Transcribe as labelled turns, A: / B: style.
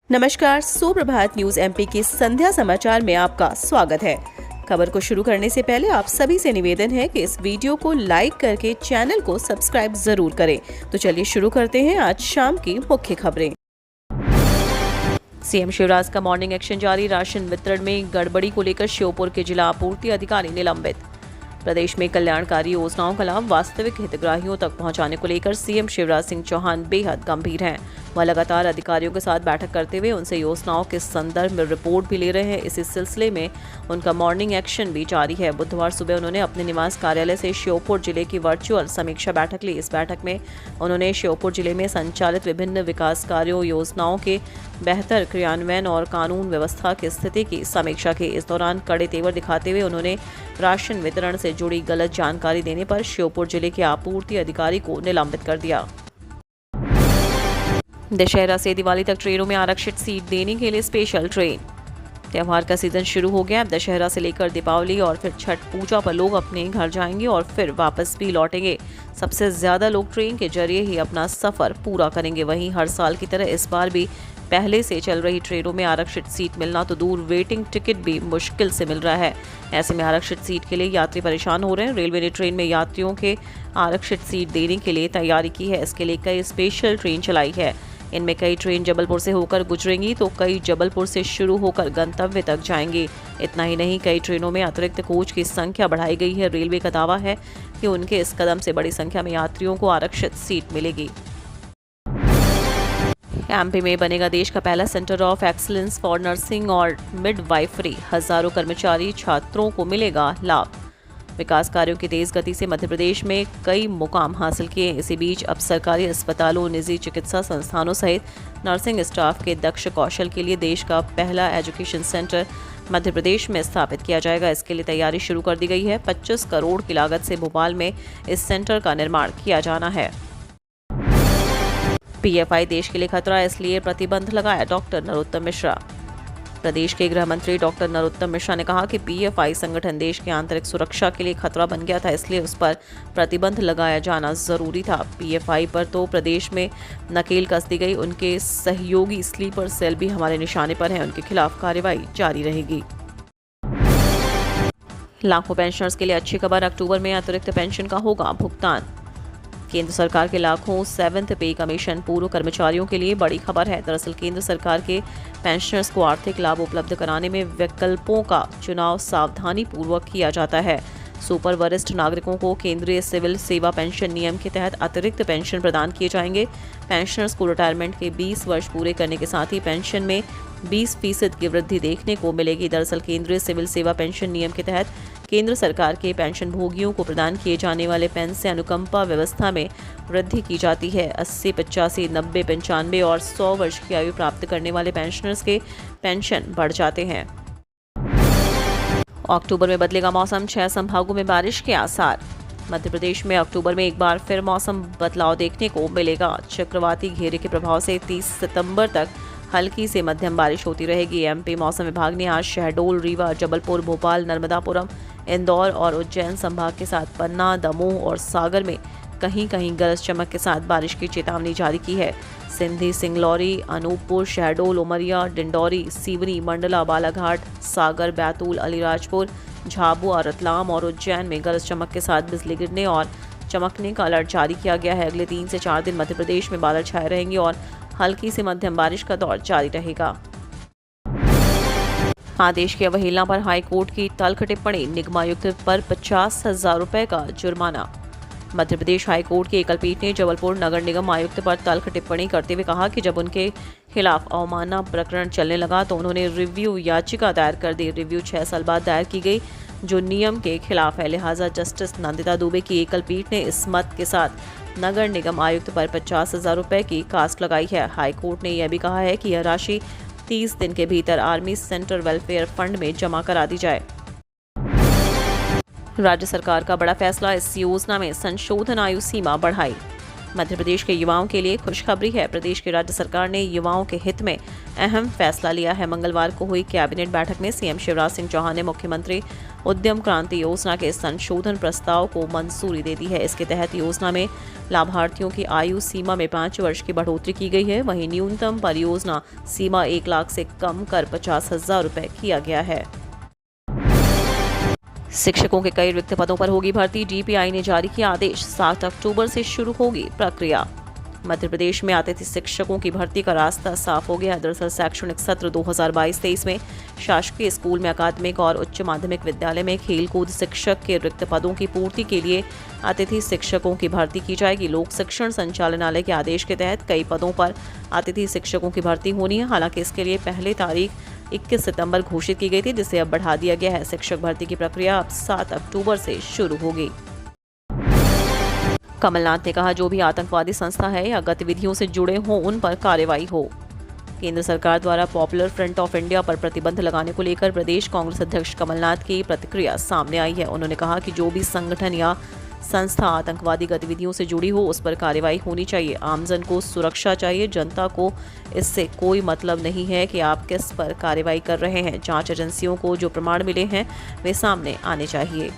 A: नमस्कार, सुप्रभात news MP के संध्या समाचार में आपका स्वागत है। खबर को शुरू करने से पहले आप सभी से निवेदन है कि इस वीडियो को लाइक करके चैनल को सब्सक्राइब जरूर करें। तो चलिए शुरू करते हैं आज शाम की मुख्य खबरें। सीएम शिवराज का मॉर्निंग एक्शन जारी। राशन वितरण में गड़बड़ी को लेकर श्योपुर के जिला आपूर्ति अधिकारी निलंबित। प्रदेश में कल्याणकारी योजनाओं का लाभ वास्तविक हितग्राहियों तक पहुंचाने को लेकर सीएम शिवराज सिंह चौहान बेहद गंभीर हैं। वह लगातार अधिकारियों के साथ बैठक करते हुए उनसे योजनाओं के संदर्भ में रिपोर्ट भी ले रहे हैं। इसी सिलसिले में उनका मॉर्निंग एक्शन भी जारी है। बुधवार सुबह उन्होंने अपने निवास कार्यालय से श्योपुर जिले की वर्चुअल समीक्षा बैठक ली। इस बैठक में उन्होंने श्योपुर जिले में संचालित विभिन्न विकास कार्यों, योजनाओं के बेहतर क्रियान्वयन और कानून व्यवस्था की स्थिति की समीक्षा की। इस दौरान कड़े तेवर दिखाते हुए उन्होंने राशन वितरण से जुड़ी गलत जानकारी देने पर श्योपुर जिले के आपूर्ति अधिकारी को निलंबित कर दिया। दशहरा से दिवाली तक ट्रेनों में आरक्षित सीट देने के लिए स्पेशल ट्रेन। त्यौहार का सीजन शुरू हो गया। अब दशहरा से लेकर दीपावली और फिर छठ पूजा पर लोग अपने घर जाएंगे और फिर वापस भी लौटेंगे। सबसे ज्यादा लोग ट्रेन के जरिए ही अपना सफर पूरा करेंगे। वहीं हर साल की तरह इस बार भी पहले से चल रही ट्रेनों में आरक्षित सीट मिलना तो दूर, वेटिंग टिकट भी मुश्किल से मिल रहा है। ऐसे में आरक्षित सीट के लिए यात्री परेशान हो रहे हैं। रेलवे ने ट्रेन में यात्रियों के आरक्षित सीट देने के लिए तैयारी की है। इसके लिए कई स्पेशल ट्रेन चलाई है। इनमें कई ट्रेन जबलपुर से होकर गुजरेंगी तो कई जबलपुर से शुरू होकर गंतव्य तक जाएंगी। इतना ही नहीं, कई ट्रेनों में अतिरिक्त कोच की संख्या बढ़ाई गई है। रेलवे का दावा है कि उनके इस कदम से बड़ी संख्या में यात्रियों को आरक्षित सीट मिलेगी। एमपी में बनेगा देश का पहला centre of excellence for nursing और मिडवाइफरी। हजारों कर्मचारी छात्रों को मिलेगा लाभ। विकास कार्यों की तेज गति से मध्य प्रदेश में कई मुकाम हासिल किए। इसी बीच अब सरकारी अस्पतालों, निजी चिकित्सा संस्थानों सहित नर्सिंग स्टाफ के दक्ष कौशल के लिए देश का पहला एजुकेशन सेंटर मध्य प्रदेश में स्थापित किया जाएगा। इसके लिए तैयारी शुरू कर दी गई है। 25 करोड़ की लागत से भोपाल में इस सेंटर का निर्माण किया जाना है। पीएफआई देश के लिए खतरा, इसलिए प्रतिबंध लगाया डॉक्टर नरोत्तम मिश्रा। प्रदेश के गृह मंत्री डॉक्टर नरोत्तम मिश्रा ने कहा कि पीएफआई संगठन देश की आंतरिक सुरक्षा के लिए खतरा बन गया था, इसलिए उस पर प्रतिबंध लगाया जाना जरूरी था। पीएफआई पर तो प्रदेश में नकेल कस दी गई। उनके सहयोगी स्लीपर सेल भी हमारे निशाने पर हैं। उनके खिलाफ कार्रवाई जारी रहेगी। लाखों पेंशनर्स के लिए अच्छी खबर, अक्टूबर में अतिरिक्त पेंशन का होगा भुगतान। केंद्र सरकार के लाखों 7th पे कमीशन पूर्व कर्मचारियों के लिए बड़ी खबर है। दरअसल केंद्र सरकार के पेंशनर्स को आर्थिक लाभ उपलब्ध कराने में विकल्पों का चुनाव सावधानी पूर्वक किया जाता है। सुपर वरिष्ठ नागरिकों को केंद्रीय सिविल सेवा पेंशन नियम के तहत अतिरिक्त पेंशन प्रदान किए जाएंगे। पेंशनर्स को रिटायरमेंट के 20 वर्ष पूरे करने के साथ ही पेंशन में 20% की वृद्धि देखने को मिलेगी। दरअसल केंद्रीय सिविल सेवा पेंशन नियम के तहत केंद्र सरकार के पेंशन भोगियों को प्रदान किए जाने वाले पेंशन अनुकंपा व्यवस्था में वृद्धि की जाती है। 80, 85, 90, 95 और 100 वर्ष की आयु प्राप्त करने वाले पेंशनर्स के पेंशन बढ़ जाते हैं। अक्टूबर में बदलेगा मौसम, 6 संभागों में बारिश के आसार। मध्य प्रदेश में अक्टूबर में एक बार फिर मौसम बदलाव देखने को मिलेगा। चक्रवाती घेरे के प्रभाव से 30 सितंबर तक हल्की से मध्यम बारिश होती रहेगी। एमपी मौसम विभाग ने आज शहडोल, रीवा, जबलपुर, भोपाल, नर्मदापुरम, इंदौर और उज्जैन संभाग के साथ पन्ना, दमोह और सागर में कहीं कहीं गरज चमक के साथ बारिश की चेतावनी जारी की है। सिंधी, सिंगलौरी, अनूपपुर, शहडोल, उमरिया, डिंडौरी, सीवनी, मंडला, बालाघाट, सागर, बैतूल, अलीराजपुर, झाबुआ, रतलाम और उज्जैन में गरज चमक के साथ बिजली गिरने और चमकने का अलर्ट जारी किया गया है। अगले 3 से 4 दिन मध्य प्रदेश में बादल छाए रहेंगे और हल्की से मध्यम बारिश का दौर जारी रहेगा। आदेश की अवहेलना पर हाईकोर्ट की तल्ख टिप्पणी, निगमायुक्त पर 50,000 रुपए का जुर्माना। मध्य प्रदेश हाईकोर्ट की एकल पीठ ने जबलपुर नगर निगम आयुक्त पर तल्ख टिप्पणी करते हुए कहा कि जब उनके खिलाफ अवमानना प्रकरण चलने लगा तो उन्होंने रिव्यू याचिका दायर कर दी। रिव्यू 6 साल बाद दायर की गई, जो नियम के खिलाफ है। लिहाजा जस्टिस नंदिता दुबे की एकल पीठ ने इस मत के साथ नगर निगम आयुक्त पर 50,000 रुपए की कास्ट लगाई है। हाईकोर्ट ने यह भी कहा है कि यह राशि 30 दिन के भीतर आर्मी सेंटर वेलफेयर फंड में जमा करा दी जाए। राज्य सरकार का बड़ा फैसला, इस योजना में संशोधन आयु सीमा बढ़ाई। मध्य प्रदेश के युवाओं के लिए खुशखबरी है। प्रदेश की राज्य सरकार ने युवाओं के हित में अहम फैसला लिया है। मंगलवार को हुई कैबिनेट बैठक में सीएम शिवराज सिंह चौहान ने मुख्यमंत्री उद्यम क्रांति योजना के संशोधन प्रस्ताव को मंजूरी दे दी है। इसके तहत योजना में लाभार्थियों की आयु सीमा में 5 वर्ष की बढ़ोतरी की गई है। वहीं न्यूनतम परियोजना सीमा 1 लाख से कम कर 50,000 रुपए किया गया है। शिक्षकों के कई रिक्त पदों पर होगी भर्ती। डीपीआई ने जारी किया आदेश, 7 अक्टूबर से शुरू होगी प्रक्रिया। मध्य प्रदेश में अतिथि शिक्षकों की भर्ती का रास्ता साफ हो गया है। दरअसल शैक्षणिक सत्र 2022-23 में शासकीय स्कूल में अकादमिक और उच्च माध्यमिक विद्यालय में खेलकूद शिक्षक के रिक्त पदों की पूर्ति के लिए अतिथि शिक्षकों की भर्ती की जाएगी। लोक शिक्षण संचालनालय के आदेश के तहत कई पदों पर अतिथि शिक्षकों की भर्ती होनी है। हालांकि इसके लिए पहले तारीख 21 सितंबर घोषित की गई थी, जिसे अब बढ़ा दिया गया है। शिक्षक भर्ती की प्रक्रिया अब 7 अक्टूबर से शुरू होगी। कमलनाथ ने कहा, जो भी आतंकवादी संस्था है या गतिविधियों से जुड़े हों उन पर कार्रवाई हो। केंद्र सरकार द्वारा पॉपुलर फ्रंट ऑफ इंडिया पर प्रतिबंध लगाने को लेकर प्रदेश कांग्रेस अध्यक्ष कमलनाथ की प्रतिक्रिया सामने आई है। उन्होंने कहा कि जो भी संगठन या संस्था आतंकवादी गतिविधियों से जुड़ी हो उस पर कार्रवाई होनी चाहिए। आमजन को सुरक्षा चाहिए। जनता को इससे कोई मतलब नहीं है कि आप किस पर कार्रवाई कर रहे हैं। जांच एजेंसियों को जो प्रमाण मिले हैं वे सामने आने चाहिए।